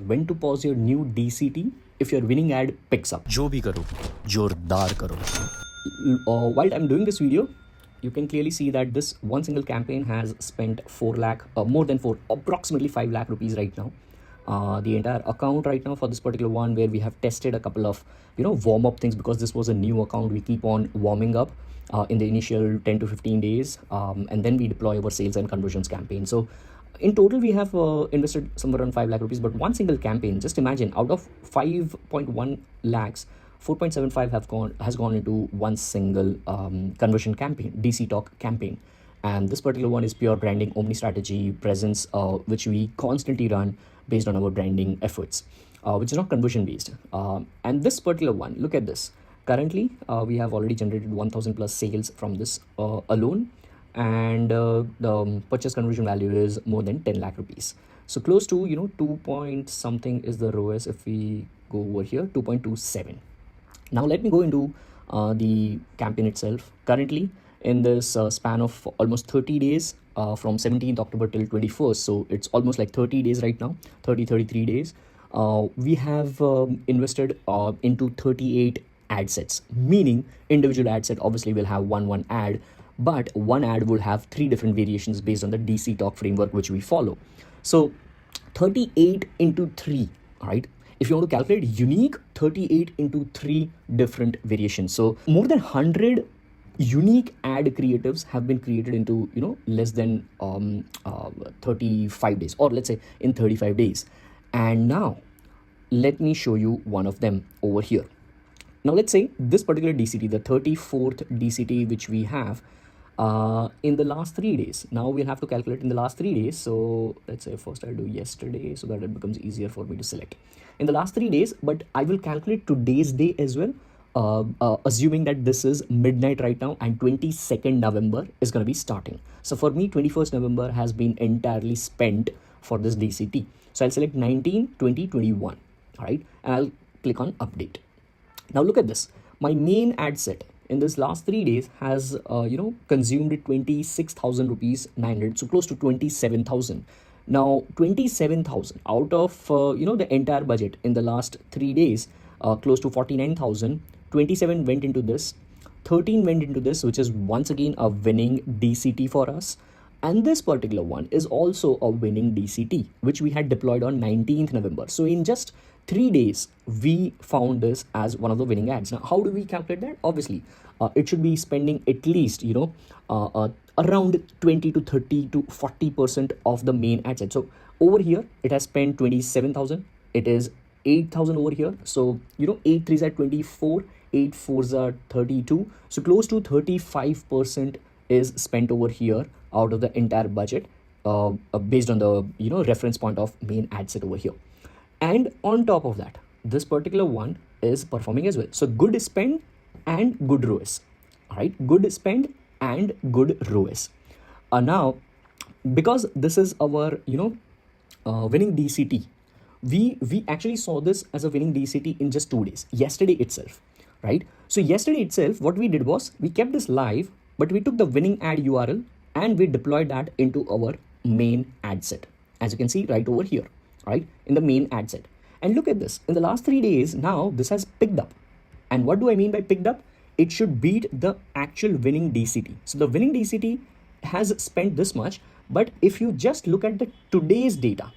when to pause your new DCT if your winning ad picks up. जो भी करो, जोरदार करो. While I'm doing this video, you can clearly see that this one single campaign has spent 4 lakh, more than 4, approximately 5 lakh rupees right now. The entire account right now for this particular one, where we have tested a couple of warm up things, because this was a new account. We keep on warming up in the initial 10 to 15 days, and then we deploy our sales and conversions campaign. So in total we have invested somewhere around 5 lakh rupees, but one single campaign, just imagine, out of 5.1 lakhs, 4.75 has gone into one single conversion campaign, DCTOC campaign. And this particular one is pure branding, omni strategy, presence, which we constantly run based on our branding efforts, which is not conversion based. And this particular one, look at this. Currently, we have already generated 1,000 plus sales from this alone. And the purchase conversion value is more than 10 lakh rupees. So close to, 2 point something is the ROAS. If we go over here, 2.27. Now let me go into the campaign itself. Currently, in this span of almost 30 days, from 17th October till 21st, so it's almost like 30 days right now, 33 days, we have invested into 38 ad sets, meaning individual ad set obviously will have one ad, but one ad will have 3 different variations based on the DCTOC framework which we follow. So 38 into 3, right? If you want to calculate unique, 38 into 3 different variations. So more than 100 unique ad creatives have been created into, less than 35 days, or let's say in 35 days. And now let me show you one of them over here. Now let's say this particular DCT, the 34th DCT which we have, in the last 3 days. Now we'll have to calculate in the last 3 days. So let's say first I'll do yesterday so that it becomes easier for me to select. In the last 3 days, but I will calculate today's day as well, assuming that this is midnight right now and 22nd November is going to be starting. So for me, 21st November has been entirely spent for this DCT. So I'll select 19, 20, 21, all right? And I'll click on update. Now look at this. My main ad set in this last 3 days has, consumed 26,000 rupees 900, so close to 27,000. Now 27,000 out of, the entire budget in the last 3 days, close to 49,000, 27 went into this, 13 went into this, which is once again a winning DCT for us. And this particular one is also a winning DCT, which we had deployed on 19th November. So in just 3 days, we found this as one of the winning ads. Now, how do we calculate that? Obviously, it should be spending at least, around 20 to 30 to 40% of the main ad set. So over here, it has spent 27,000. It is 8,000 over here. So, 8 3s are 24, 8 4s are 32. So close to 35% is spent over here out of the entire budget, based on the, reference point of main ad set over here. And on top of that, this particular one is performing as well. So good spend and good ROAS, all right? Good spend and good ROAS. Now, because this is our, winning DCT, we actually saw this as a winning DCT in just 2 days, yesterday itself, right? So yesterday itself, what we did was we kept this live, but we took the winning ad URL and we deployed that into our main ad set, as you can see right over here, right, in the main ad set. And look at this. In the last 3 days, now this has picked up. And what do I mean by picked up? It should beat the actual winning DCT. So the winning DCT has spent this much, but if you just look at the today's data,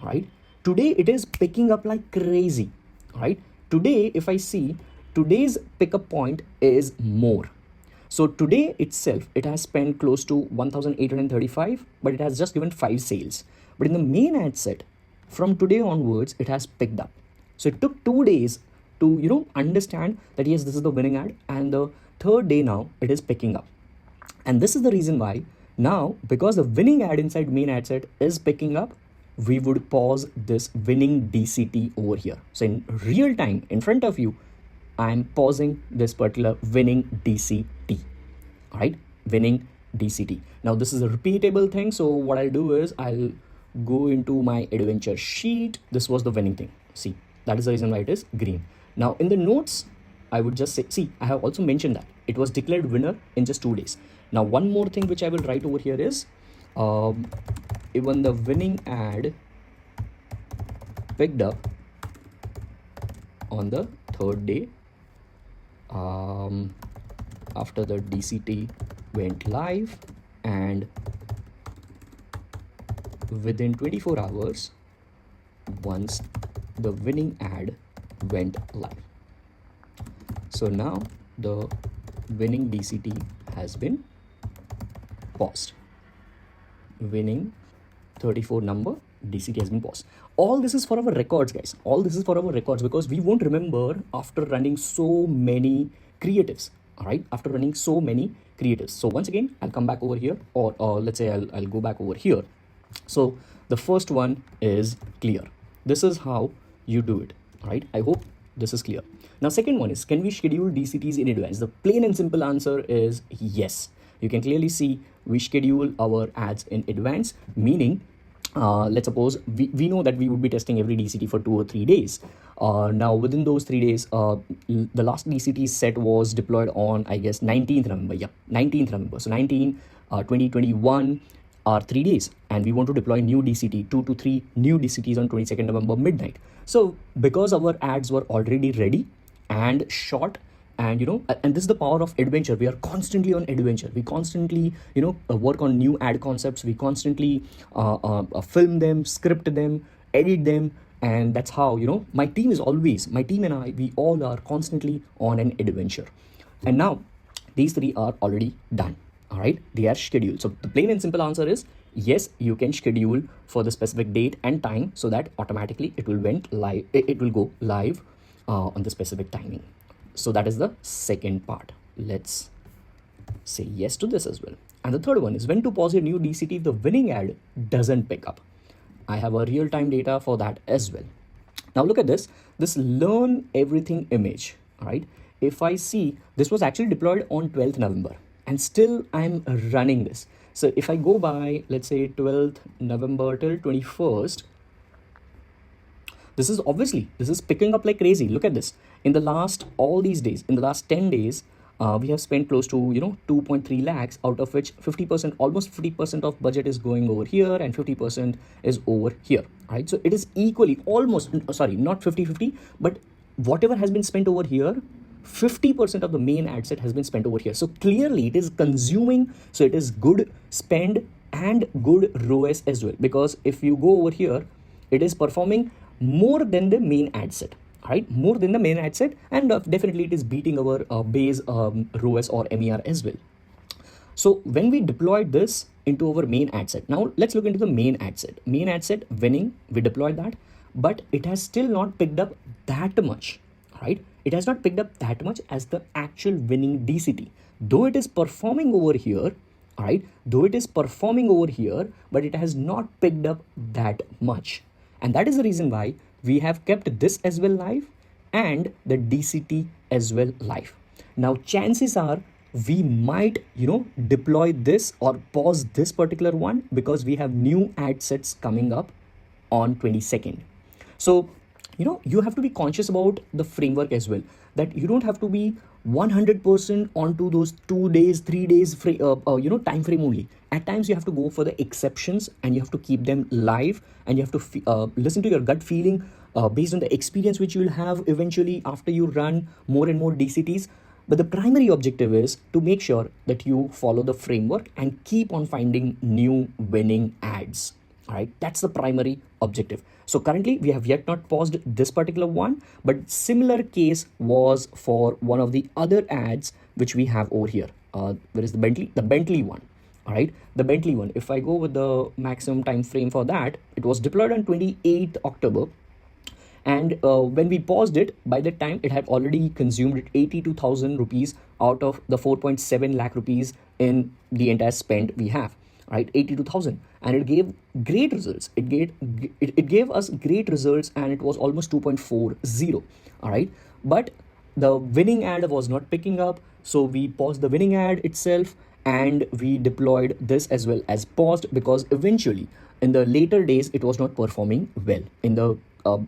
right, today it is picking up like crazy, right? Today, if I see, today's pickup point is more. So today itself, it has spent close to 1,835, but it has just given 5 sales. But in the main ad set, from today onwards, it has picked up. So it took 2 days to, understand that yes, this is the winning ad. And the 3rd day now, it is picking up. And this is the reason why now, because the winning ad inside main ad set is picking up, we would pause this winning DCT over here. So in real time, in front of you, I'm pausing this particular winning DCT, all right? Winning DCT. Now this is a repeatable thing. So what I'll do is I'll go into my adventure sheet. This was the winning thing. See, that is the reason why it is green. Now in the notes, I would just say, see, I have also mentioned that it was declared winner in just 2 days. Now one more thing which I will write over here is even the winning ad picked up on the third day after the DCT went live, and within 24 hours once the winning ad went live. So now the winning DCT has been paused. Winning 34 number DCT has been paused. All this is for our records, guys. All this is for our records, because we won't remember after running so many creatives. All right, after running so many creatives. So once again, I'll come back over here, or let's say I'll go back over here. So the first one is clear. This is how you do it. All right, I hope this is clear. Now, second one is, can we schedule DCTs in advance? The plain and simple answer is yes. You can clearly see we schedule our ads in advance, meaning let's suppose we know that we would be testing every DCT for 2 or 3 days. Now, within those 3 days, the last DCT set was deployed on, I guess, 19th November. Yeah, 19th November. So 2021 are 3 days, and we want to deploy new DCT, 2 to 3 new DCTs on 22nd November midnight. So because our ads were already ready and shot, and and this is the power of adventure. We are constantly on adventure. We constantly work on new ad concepts. We constantly film them, script them, edit them, and that's how my team and I, we all are constantly on an adventure. And now these 3 are already done. All right, they are scheduled. So the plain and simple answer is yes, you can schedule for the specific date and time, so that automatically it will go live on the specific timing. So that is the second part. Let's say yes to this as well. And the third one is, when to pause your new DCT if the winning ad doesn't pick up. I have a real-time data for that as well. Now look at this learn everything image. All right, if I see this was actually deployed on 12th November and still I'm running this. So if I go by, let's say 12th November till 21st, this is picking up like crazy. Look at this. In the last 10 days, we have spent close to 2.3 lakhs, out of which 50%, almost 50% of budget is going over here and 50% is over here. Right? So it is equally, almost, sorry, not 50-50, but whatever has been spent over here, 50% of the main ad set has been spent over here. So clearly it is consuming. So it is good spend and good ROAS as well, because if you go over here, it is performing more than the main ad set, right? More than the main ad set, and definitely it is beating our base ROAS or MER as well. So when we deployed this into our main ad set, now let's look into the main ad set. Main ad set winning, we deployed that, but it has still not picked up that much, right? It has not picked up that much as the actual winning DCT, though it is performing over here, right? Though it is performing over here, but it has not picked up that much. And that is the reason why we have kept this as well live and the DCT as well live. Now, chances are we might, deploy this or pause this particular one because we have new ad sets coming up on 22nd. So, you have to be conscious about the framework as well, that you don't have to be 100% onto those 2 days, 3 days, time frame only. At times you have to go for the exceptions and you have to keep them live, and you have to listen to your gut feeling based on the experience which you will have eventually after you run more and more DCTs. But the primary objective is to make sure that you follow the framework and keep on finding new winning ads. All right, that's the primary objective. So currently we have yet not paused this particular one, but similar case was for one of the other ads which we have over here. Where is the Bentley one? All right, the Bentley one. If I go with the maximum time frame for that, it was deployed on 28th October. And when we paused it, by that time it had already consumed 82,000 rupees out of the 4.7 lakh rupees in the entire spend we have. Right, 82,000, and it gave great results. It gave us great results, and it was almost 2.40. All right, but the winning ad was not picking up, so we paused the winning ad itself, and we deployed this as well as paused, because eventually in the later days it was not performing well. In the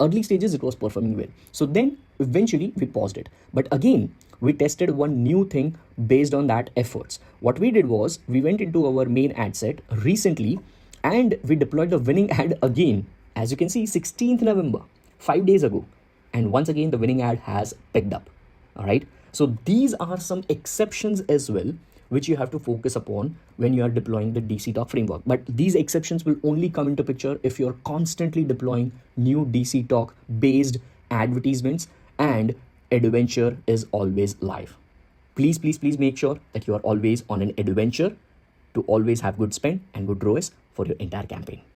early stages it was performing well, so then eventually we paused it. But again, we tested one new thing based on that efforts. What we did was we went into our main ad set recently and we deployed the winning ad again. As you can see, 16th November. 5 days ago. And once again, the winning ad has picked up. All right. So these are some exceptions as well, which you have to focus upon when you are deploying the DCTOC framework. But these exceptions will only come into picture if you're constantly deploying new DCTOC based advertisements and adventure is always live. Please, please, please make sure that you are always on an adventure to always have good spend and good ROAS for your entire campaign.